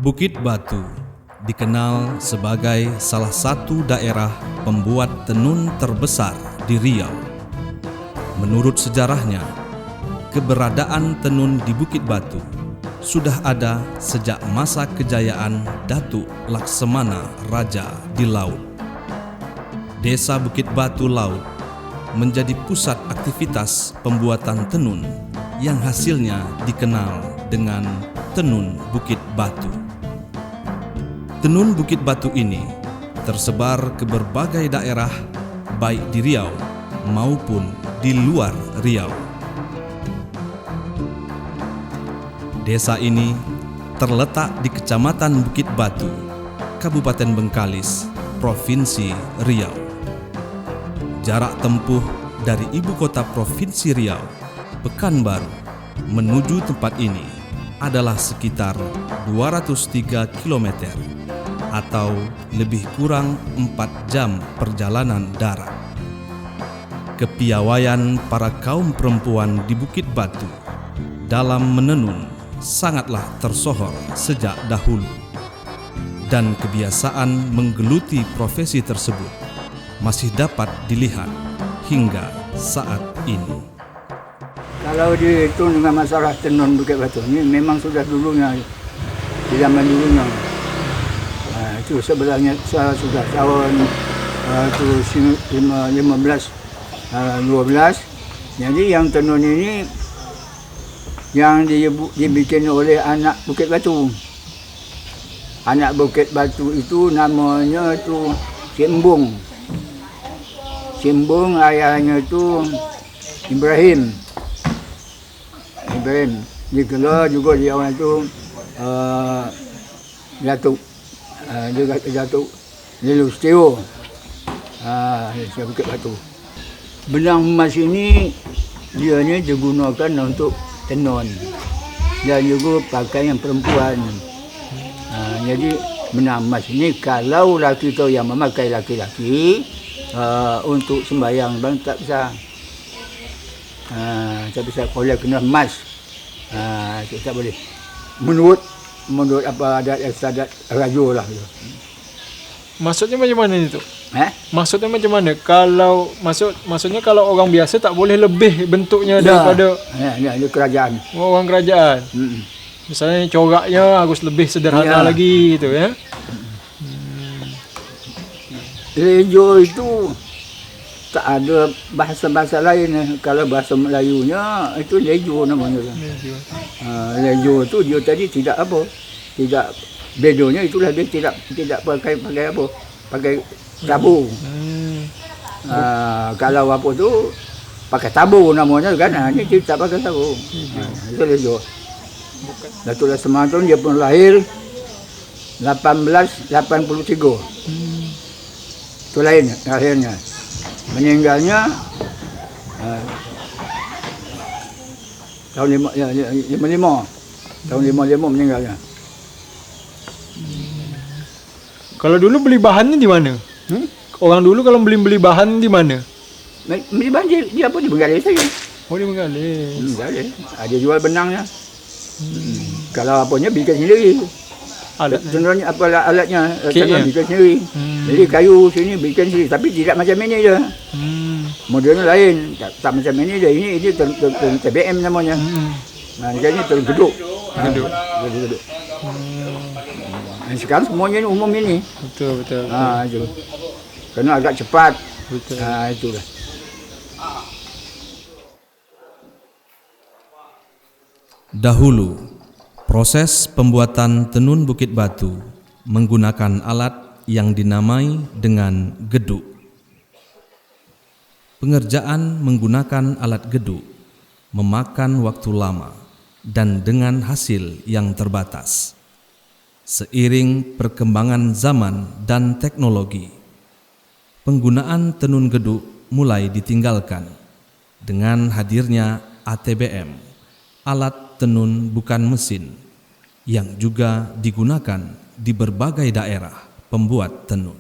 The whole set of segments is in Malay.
Bukit Batu dikenal sebagai salah satu daerah pembuat tenun terbesar di Riau. Menurut sejarahnya, keberadaan tenun di Bukit Batu sudah ada sejak masa kejayaan Datuk Laksamana Raja di Laut. Desa Bukit Batu Laut menjadi pusat aktivitas pembuatan tenun yang hasilnya dikenal dengan tenun Bukit Batu. Tenun Bukit Batu ini tersebar ke berbagai daerah baik di Riau maupun di luar Riau. Desa ini terletak di Kecamatan Bukit Batu, Kabupaten Bengkalis, Provinsi Riau. Jarak tempuh dari ibu kota Provinsi Riau, Pekanbaru, menuju tempat ini adalah sekitar 203 km atau lebih kurang 4 jam perjalanan darat. Kepiawaian para kaum perempuan di Bukit Batu dalam menenun sangatlah tersohor sejak dahulu, dan kebiasaan menggeluti profesi tersebut masih dapat dilihat hingga saat ini. Kalau dihitung dengan masalah tenun Bukit Batu ini memang sudah dulunya, di zaman dulunya. Itu sebenarnya sudah tahun 15, 12. Jadi yang tenun ini yang dibikin oleh anak Bukit Batu. Anak Bukit Batu itu namanya itu Simbung. Simbung ayahnya itu Ibrahim. Digelar juga dia orang itu Datuk Datuk Lelustio. Saya Bukit Batu. Benang emas ini dia ni digunakan untuk tenun dan juga pakaian perempuan. Jadi benang emas ini kalau laki tu yang memakai laki-laki untuk sembahyang bang tak bisa. Tak bisa kalau kena emas. Tak boleh. Menurut apa adat istiadat raja lah. Maksudnya macam mana itu? Maksudnya macam mana? Kalau maksudnya kalau orang biasa tak boleh lebih bentuknya daripada dia kerajaan. Orang kerajaan. Misalnya coraknya harus lebih sederhana lagi gitu ya. Lejo itu tak ada bahasa-bahasa lain. Kalau bahasa Melayunya itu lejo namanya. Lejo itu dia tadi tidak apa. Tidak bedonya itulah dia tidak pakai apa? Pakai tabu. Kalau apa tu pakai tabu namanya kan. Ini dia tak pakai tabu. Itu lejo. Datuk Laksamana tu dia pun lahir 1883. Itu lain akhirnya. Meninggalnya tahun 55. Tahun 55 meninggalnya. Kalau dulu beli bahannya di mana? Orang dulu kalau beli bahan di mana? Beli bahan dia apa di Bengkalis saja. Oh di Bengkalis. Ada jual benangnya. Kalau apanya bikin sendiri. Sebenarnya apa alatnya bikin sendiri. Jadi kayu sini bikin sendiri tapi tidak macam ini dia. Modelnya lain, tak macam ini dia. Ini TBM namanya. Jadi tergeduk. Geduk. Sekarang semuanya ini umum ini. Betul. Itu. Kena agak cepat. Betul. Itulah. Dahulu, proses pembuatan tenun Bukit Batu menggunakan alat yang dinamai dengan geduk. Pengerjaan menggunakan alat geduk memakan waktu lama dan dengan hasil yang terbatas. Seiring perkembangan zaman dan teknologi, penggunaan tenun geduk mulai ditinggalkan dengan hadirnya ATBM, alat tenun bukan mesin, yang juga digunakan di berbagai daerah pembuat tenun.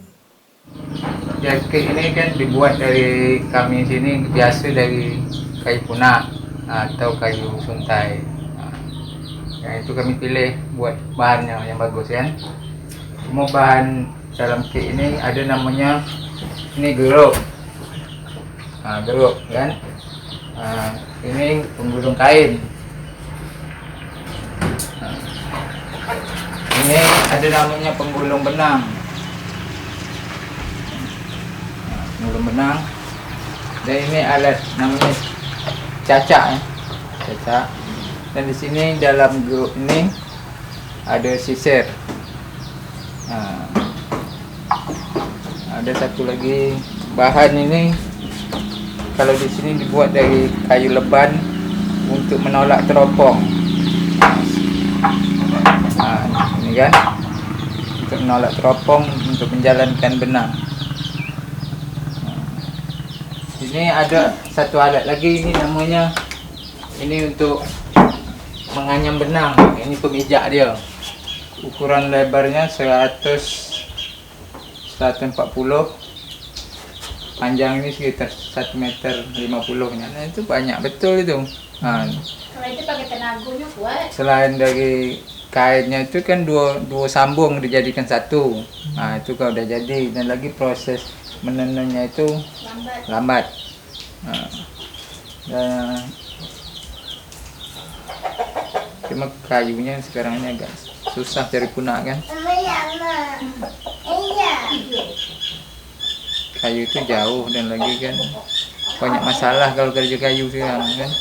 Jaket ini kan dibuat dari kami sini biasa dari kayu punak atau kayu suntai. Yang itu kami pilih buat bahannya yang bagus kan. Semua bahan dalam kek ini ada namanya ini geruk. Geruk kan. Ini penggulung kain. Ini ada namanya penggulung benang. Penggulung benang. Dan ini alat namanya cacak. Cacak. Dan di sini dalam geruk ini ada sisir. Ada satu lagi bahan ini, kalau di sini dibuat dari kayu leban untuk menolak teropong. Ini kan untuk menolak teropong untuk menjalankan benang. Ini ada satu alat lagi, ini namanya ini untuk menganyam benang. Ini pemijak dia. Ukuran lebarnya 140, panjang ini sekitar 1,50 meter. Nah, itu banyak betul itu. Kalau itu pakai tenaganya kuat. Selain dari kainnya itu kan dua sambung dijadikan satu. Nah, itu kalau udah jadi, dan lagi proses menenunnya itu lambat. Dan cuma kayunya sekarang ini agak susah cari guna kan. Kayu itu jauh, dan lagi kan banyak masalah kalau kerja kayu sekarang kan.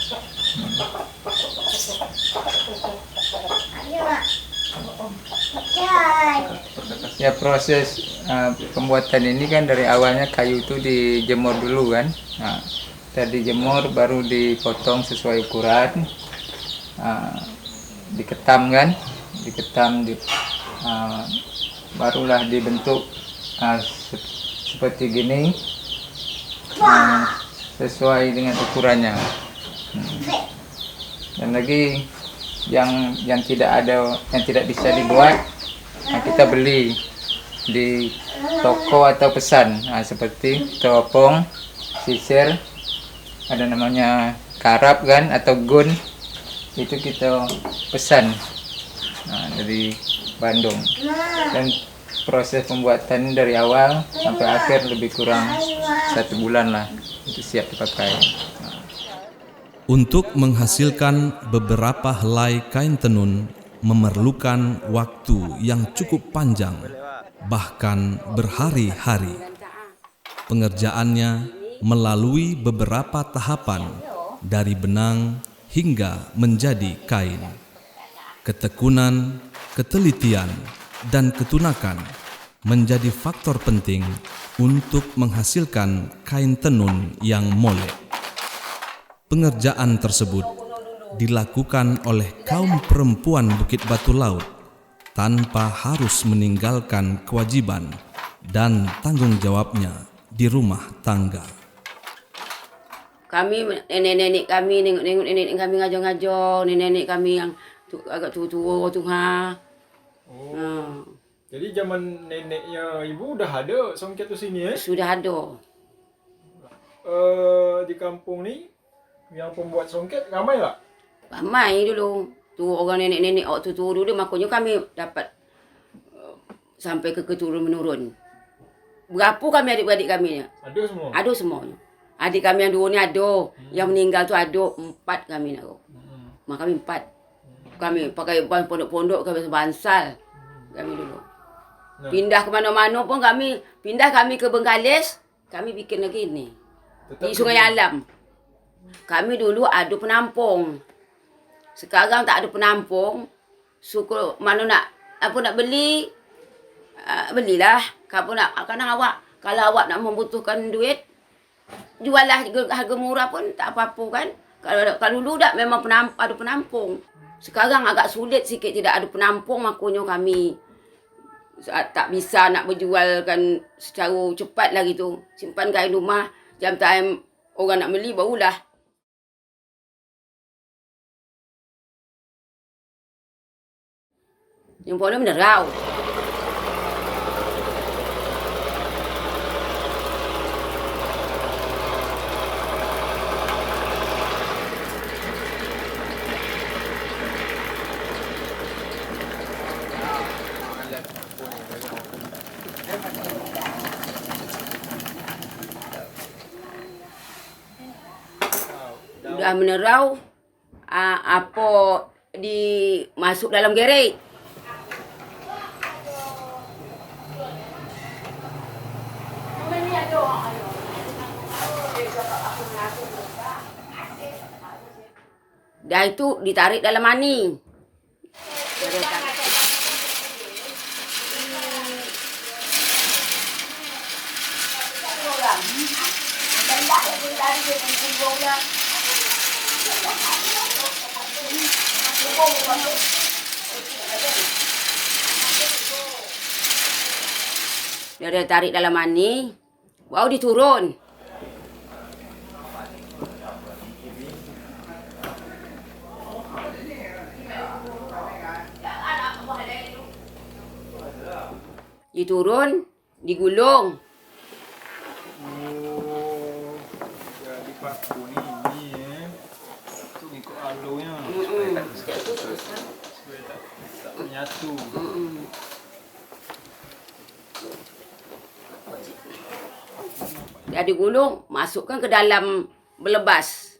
Ya, proses pembuatan ini kan dari awalnya kayu itu dijemur dulu kan. Nah, tadi jemur baru dipotong sesuai ukuran, diketam kan, barulah dibentuk seperti gini, sesuai dengan ukurannya. Dan lagi yang tidak bisa dibuat, kita beli di toko atau pesan, seperti teropong, sisir, ada namanya karap kan atau gun, itu kita pesan dari Bandung. Dan proses pembuatan dari awal sampai akhir lebih kurang 1 bulan lah, itu siap dipakai. Untuk menghasilkan beberapa helai kain tenun memerlukan waktu yang cukup panjang, bahkan berhari-hari. Pengerjaannya melalui beberapa tahapan, dari benang hingga menjadi kain. Ketekunan, ketelitian, dan ketunakan menjadi faktor penting untuk menghasilkan kain tenun yang molek. Pengerjaan tersebut dilakukan oleh kaum perempuan Bukit Batu Laut tanpa harus meninggalkan kewajiban dan tanggung jawabnya di rumah tangga. Kami, nenek-nenek kami, nengok-nengok nenek kami ngajar-ngajar, nenek-nenek kami yang agak tua-tua tu ha. Jadi zaman neneknya ibu udah ada songket tu sini Sudah ada. Di kampung ni yang pembuat songket ramai tak? Ramai dulu. Tu orang nenek-nenek waktu tu dulu, makanya kami dapat sampai ke keturun menurun. Berapa kami adik-adik kami ni? Ada semua? Ada semuanya. Adik kami yang 2 ni ada. Yang meninggal tu ada 4 kami nak. Mak kami 4. Kami pakai pondok-pondok, kami sebansal. Kami dulu. Pindah ke mana-mana pun kami, pindah kami ke Bengkalis, kami bikin lagi ni. Di Sungai Alam. Kami dulu ada penampung. Sekarang tak ada penampung. Suku mana nak beli, belilah. Kalau awak nak membutuhkan duit, juallah harga murah pun tak apa-apa kan. Kalau dulu dah memang ada penampung. Sekarang agak sulit sikit tidak ada penampung, makanya kami tak bisa nak berjualkan secara cepat lah gitu. Simpan kain rumah, jam time orang nak beli barulah. Yang pun menerau. Dah menerau, apa masuk dalam gerej. Dah itu ditarik dalam mani. Dia tarik dalam mani, baru diturun. Diturun, digulung. Oh, jadi paku ni tu ikut alurnya. Supaya tak menyatu. Dia digulung, masukkan ke dalam belebas.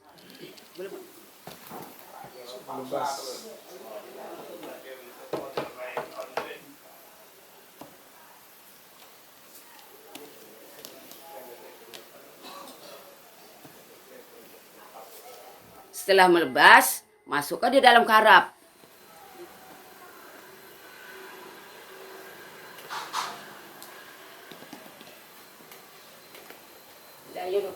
Setelah melebas, masukkan dia dalam karap. Daya 20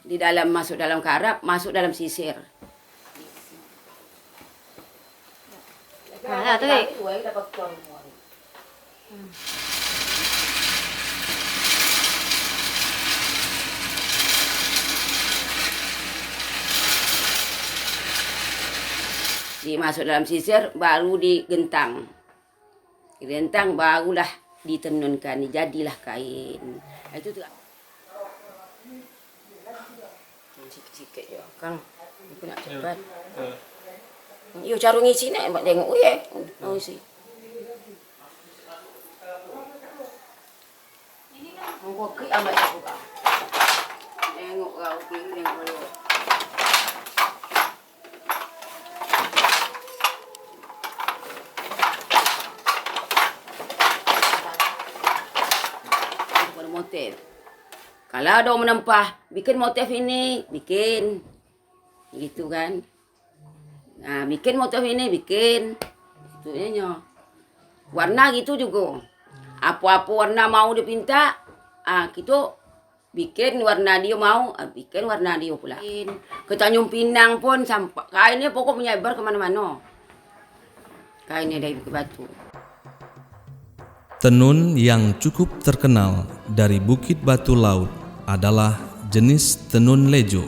di dalam, masuk dalam karap, masuk dalam sisir. Mana tu? Dimasuk dalam sisir, baru digentang. Digentang, barulah ditenunkan. Jadilah kain. Itu tu. Sikit-sikit je. Kang, aku nak cepat. You cara ngisi nak buat tengok ye. Oh isi. Aku kek amat aku kau. Tengok kau tengok dulu. Motif. Kalau ada menempah, bikin motif ini, bikin. Gitu kan. Nah, bikin motif ini, bikin. Itu nya. Warna gitu juga. Apa-apa warna mau dipinta, kita bikin warna dia mau, bikin warna dia pula. Ke Tanjung Pinang pun sampai kainnya pokok menyebar kemana-mana. Kainnya dari Bukit Batu. Tenun yang cukup terkenal dari Bukit Batu Laut adalah jenis tenun lejo.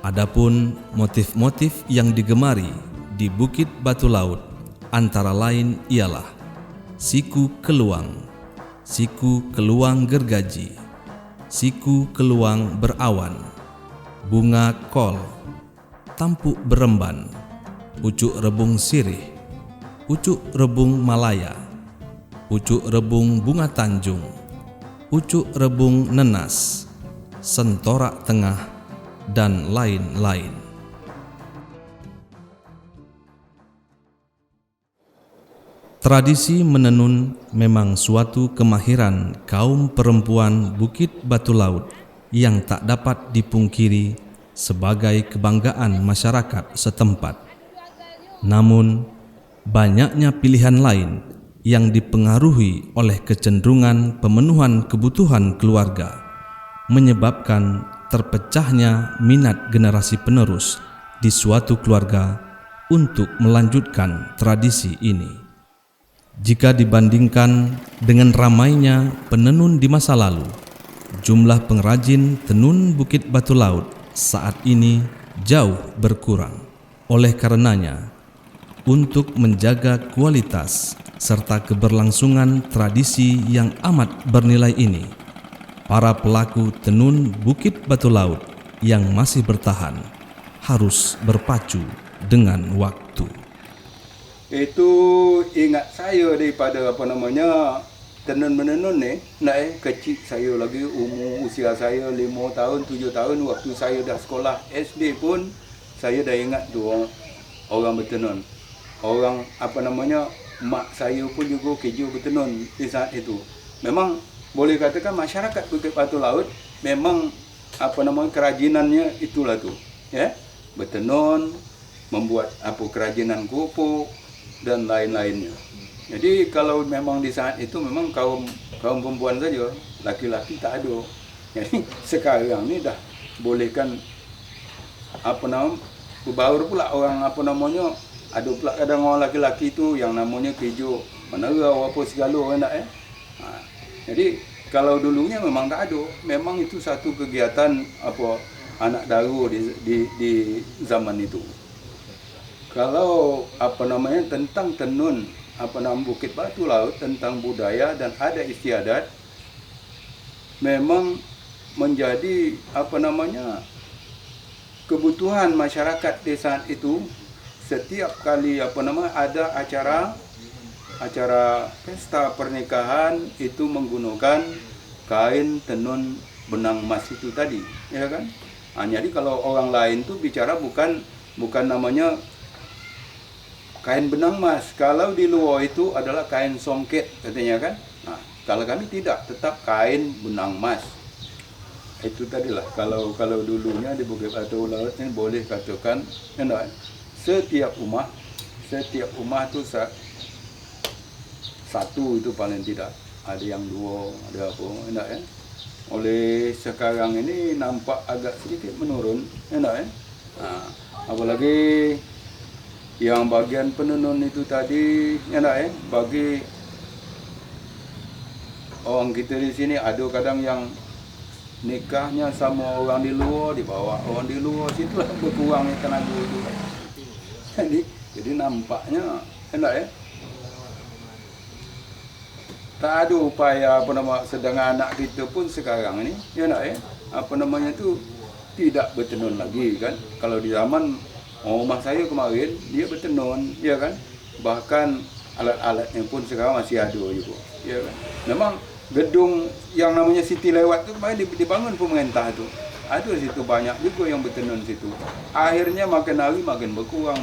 Adapun motif-motif yang digemari di Bukit Batu Laut antara lain ialah siku keluang gergaji, siku keluang berawan, bunga kol, tampuk beremban, pucuk rebung sirih, pucuk rebung malaya, pucuk rebung bunga tanjung, pucuk rebung nenas, sentorak tengah, dan lain-lain. Tradisi menenun memang suatu kemahiran kaum perempuan Bukit Batu Laut yang tak dapat dipungkiri sebagai kebanggaan masyarakat setempat. Namun, banyaknya pilihan lain yang dipengaruhi oleh kecenderungan pemenuhan kebutuhan keluarga menyebabkan terpecahnya minat generasi penerus di suatu keluarga untuk melanjutkan tradisi ini. Jika dibandingkan dengan ramainya penenun di masa lalu, jumlah pengrajin tenun Bukit Batu Laut saat ini jauh berkurang. Oleh karenanya, untuk menjaga kualitas serta keberlangsungan tradisi yang amat bernilai ini, para pelaku tenun Bukit Batu Laut yang masih bertahan harus berpacu dengan waktu. Itu ingat saya daripada tenun-menenun ni, kecil saya lagi, usia saya 5 tahun, 7 tahun, waktu saya dah sekolah SD pun, saya dah ingat tu orang bertenun. Orang mak saya pun juga kerja bertenun di saat itu. Memang boleh katakan masyarakat Bukit Batu Laut memang kerajinannya itulah tu. Ya, bertenun, membuat kerajinan kopok dan lain-lainnya. Jadi kalau memang di saat itu memang kaum perempuan saja, laki-laki tak ada. Jadi sekarang ni dah bolehkan berbaur pula orang ada pula kadang orang laki-laki tu yang namanya kerja menerau apa segala Jadi kalau dulunya memang tak ada, memang itu satu kegiatan anak daru di zaman itu. Kalau tentang tenun Bukit Batu Laut, tentang budaya dan adat istiadat, memang menjadi kebutuhan masyarakat di saat itu. Setiap kali ada acara pesta pernikahan itu menggunakan kain tenun benang emas itu tadi, ya kan? Jadi kalau orang lain tu bicara bukan namanya kain benang emas. Kalau di luar itu adalah kain songket katanya kan. Kalau kami tidak, tetap kain benang emas. Itu tadilah kalau dulunya di Bukit Batu Laut ini boleh katakan setiap rumah tu satu itu paling tidak. Ada yang 2, ada apa, Oleh sekarang ini nampak agak sedikit menurun, apalagi yang bagian penenun itu tadi, bagi orang kita di sini ada kadang yang nikahnya sama orang di luar, dibawa orang di luar, situlah berkurang tenaga itu. Jadi nampaknya tak ada upaya sedangkan anak kita pun sekarang ini tidak bertenun lagi kan. Kalau di zaman rumah saya kemarin dia bertenun, ya kan. Bahkan alat-alatnya pun sekarang masih ada juga, ya kan. Memang gedung yang namanya Siti Lewat tu dibangun pemerintah tu. Ada situ banyak juga yang bertenun situ. Akhirnya makin hari makin berkurang,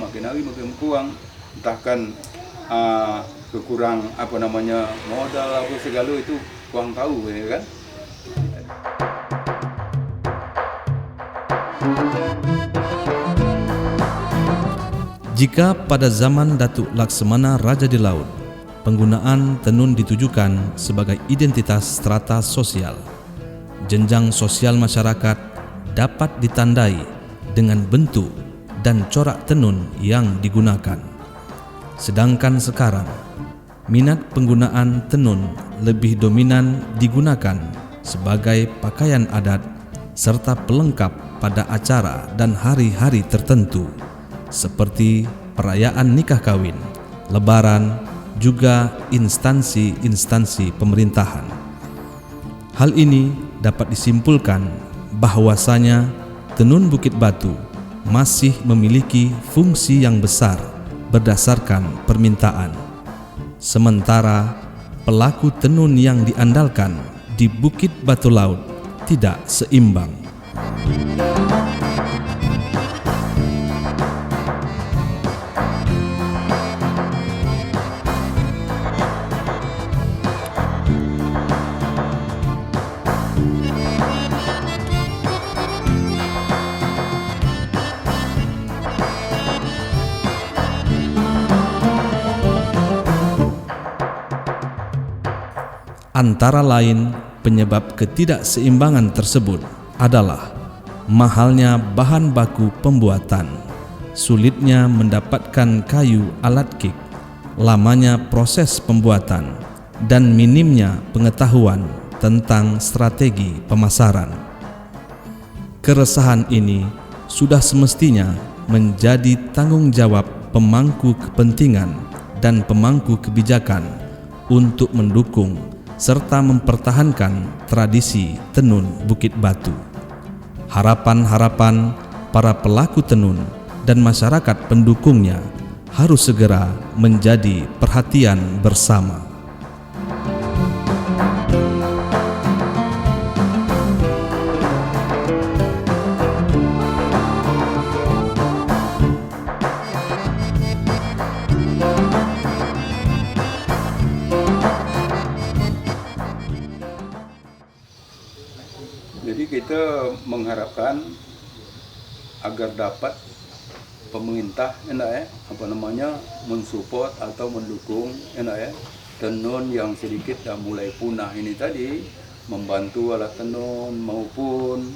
entahkan kekurang modal apa segala itu kurang tahu, ya kan. Jika pada zaman Datuk Laksamana Raja di Laut, penggunaan tenun ditujukan sebagai identitas strata sosial, jenjang sosial masyarakat dapat ditandai dengan bentuk dan corak tenun yang digunakan. Sedangkan sekarang, minat penggunaan tenun lebih dominan digunakan sebagai pakaian adat serta pelengkap pada acara dan hari-hari tertentu seperti perayaan nikah kawin, lebaran, juga instansi-instansi pemerintahan. Hal ini dapat disimpulkan bahwasanya tenun Bukit Batu masih memiliki fungsi yang besar berdasarkan permintaan. Sementara pelaku tenun yang diandalkan di Bukit Batu Laut tidak seimbang. Antara lain penyebab ketidakseimbangan tersebut adalah mahalnya bahan baku pembuatan, sulitnya mendapatkan kayu alat kik, lamanya proses pembuatan, dan minimnya pengetahuan tentang strategi pemasaran. Keresahan ini sudah semestinya menjadi tanggung jawab pemangku kepentingan dan pemangku kebijakan untuk mendukung serta mempertahankan tradisi tenun Bukit Batu. Harapan-harapan para pelaku tenun dan masyarakat pendukungnya harus segera menjadi perhatian bersama. Jadi kita mengharapkan agar dapat pemerintah mensupport atau mendukung tenun yang sedikit dah mulai punah ini tadi, membantu alat tenun maupun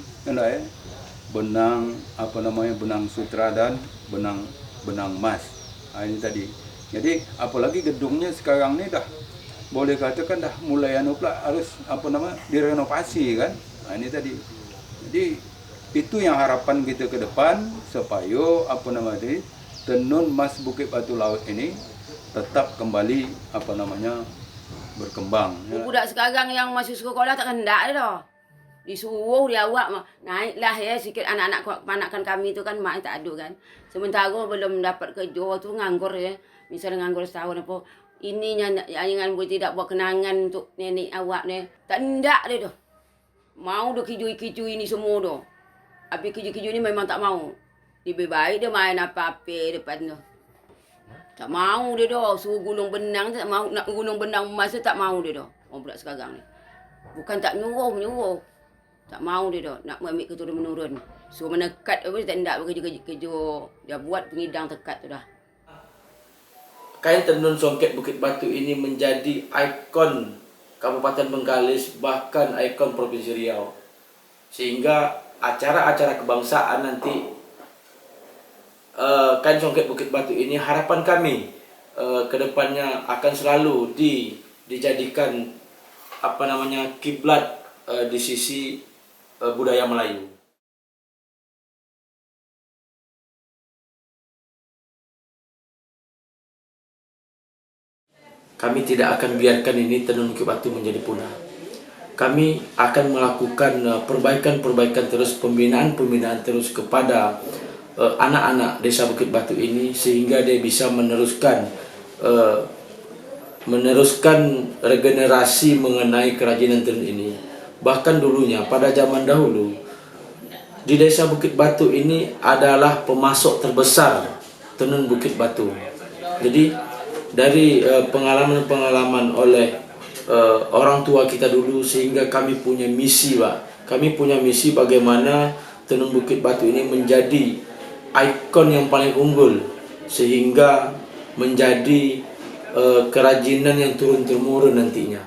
benang benang sutra dan benang emas. Ini tadi. Jadi apalagi gedungnya sekarang ni dah boleh katakan dah mulai harus direnovasi kan. Ini tadi. Jadi itu yang harapan kita ke depan supaya tenun emas Bukit Batu Laut ini tetap kembali berkembang. Budak sekarang yang masuk sekolah tak hendak dah. Disuruh dia awak naiklah ya sikit anak-anak kepanakan kami tu kan mak tak ada kan. Sementara belum dapat kerja tu nganggur ya. Misalnya nganggur setahun apa. Ininya jangan boleh tidak buat kenangan untuk nenek awak ni. Tak hendak dia tu. Mau dah kijui-kijui ni semua dah. Habis kijui-kijui ni memang tak mau. Lebih baik dia main apa-apa depan tu. Tak mau dia dah. Suruh gulung benang tak mau. Nak gulung benang emas tak mau dia dah. Orang budak sekarang ni. Bukan tak menyuruh. Tak mau dia dah. Nak ambil keturun-menurun. Suruh menekat apa tak hendak kerja-kerja. Dia buat pengidang tekat tu dah. Kain tenun songket Bukit Batu ini menjadi ikon Kabupaten Bengkalis, bahkan ikon Provinsi Riau. Sehingga acara-acara kebangsaan nanti kain songket Bukit Batu ini harapan kami ke depannya akan selalu dijadikan kiblat di sisi budaya Melayu. Kami tidak akan biarkan ini tenun Bukit Batu menjadi punah. Kami akan melakukan perbaikan-perbaikan terus, pembinaan-pembinaan terus kepada anak-anak desa Bukit Batu ini sehingga dia bisa meneruskan regenerasi mengenai kerajinan tenun ini. Bahkan dulunya pada zaman dahulu di desa Bukit Batu ini adalah pemasok terbesar tenun Bukit Batu. Jadi dari pengalaman-pengalaman oleh orang tua kita dulu sehingga kami punya misi, Pak. Kami punya misi bagaimana tenun Bukit Batu ini menjadi ikon yang paling unggul sehingga menjadi kerajinan yang turun-temurun nantinya.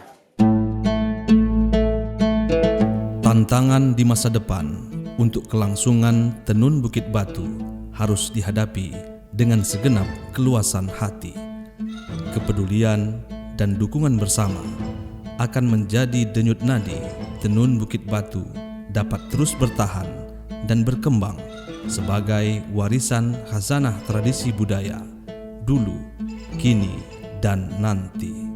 Tantangan di masa depan untuk kelangsungan tenun Bukit Batu harus dihadapi dengan segenap keluasan hati. Kepedulian dan dukungan bersama akan menjadi denyut nadi tenun Bukit Batu dapat terus bertahan dan berkembang sebagai warisan khazanah tradisi budaya dulu, kini, dan nanti.